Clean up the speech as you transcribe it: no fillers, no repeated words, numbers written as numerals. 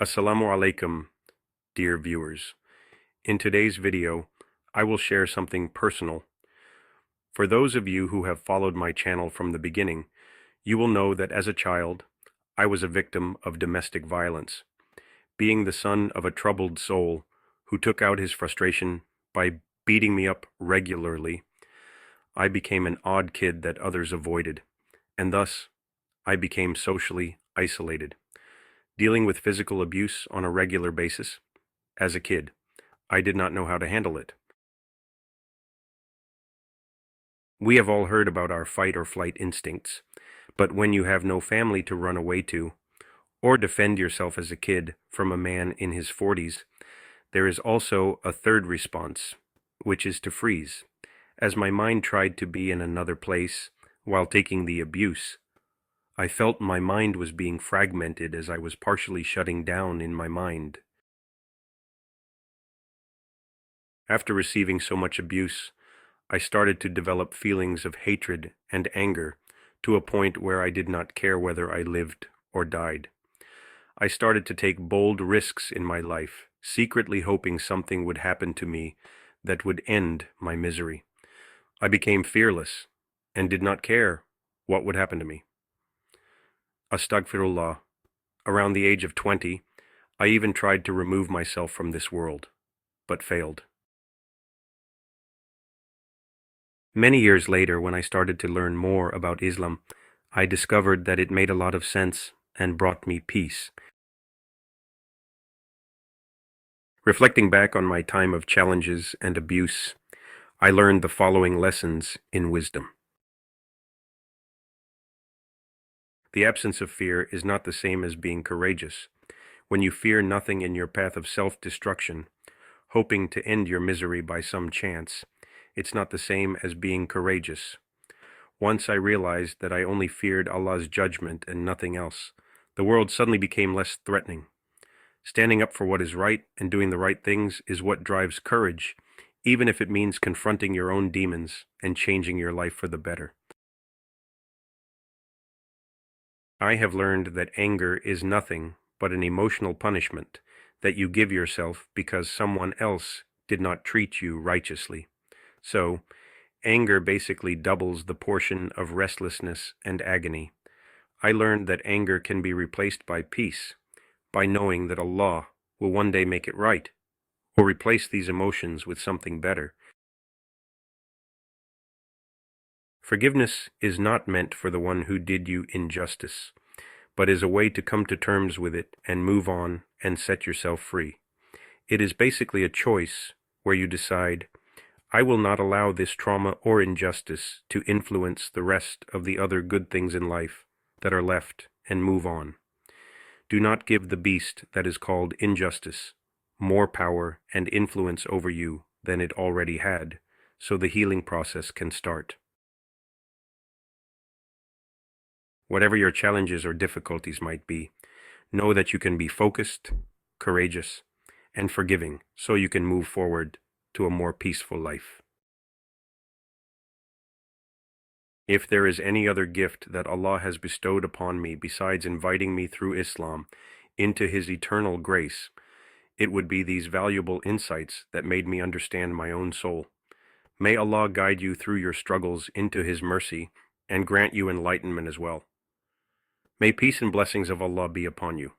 Assalamu alaikum, dear viewers. In today's video, I will share something personal. For those of you who have followed my channel from the beginning, you will know that as a child, I was a victim of domestic violence, being the son of a troubled soul who took out his frustration by beating me up regularly. I became an odd kid that others avoided, and thus I became socially isolated, dealing with physical abuse on a regular basis. As a kid, I did not know how to handle it. We have all heard about our fight or flight instincts, but when you have no family to run away to, or defend yourself as a kid from a man in his 40s, there is also a third response, which is to freeze. As my mind tried to be in another place while taking the abuse, I felt my mind was being fragmented as I was partially shutting down in my mind. After receiving so much abuse, I started to develop feelings of hatred and anger to a point where I did not care whether I lived or died. I started to take bold risks in my life, secretly hoping something would happen to me that would end my misery. I became fearless and did not care what would happen to me. Astaghfirullah. Around the age of 20, I even tried to remove myself from this world, but failed. Many years later, when I started to learn more about Islam, I discovered that it made a lot of sense and brought me peace. Reflecting back on my time of challenges and abuse, I learned the following lessons in wisdom. The absence of fear is not the same as being courageous. When you fear nothing in your path of self-destruction, hoping to end your misery by some chance, it's not the same as being courageous. Once I realized that I only feared Allah's judgment and nothing else, the world suddenly became less threatening. Standing up for what is right and doing the right things is what drives courage, even if it means confronting your own demons and changing your life for the better. I have learned that anger is nothing but an emotional punishment that you give yourself because someone else did not treat you righteously. So, anger basically doubles the portion of restlessness and agony. I learned that anger can be replaced by peace, by knowing that Allah will one day make it right, or replace these emotions with something better. Forgiveness is not meant for the one who did you injustice, but is a way to come to terms with it and move on and set yourself free. It is basically a choice where you decide, I will not allow this trauma or injustice to influence the rest of the other good things in life that are left, and move on. Do not give the beast that is called injustice more power and influence over you than it already had, so the healing process can start. Whatever your challenges or difficulties might be, know that you can be focused, courageous, and forgiving so you can move forward to a more peaceful life. If there is any other gift that Allah has bestowed upon me besides inviting me through Islam into His eternal grace, it would be these valuable insights that made me understand my own soul. May Allah guide you through your struggles into His mercy and grant you enlightenment as well. May peace and blessings of Allah be upon you.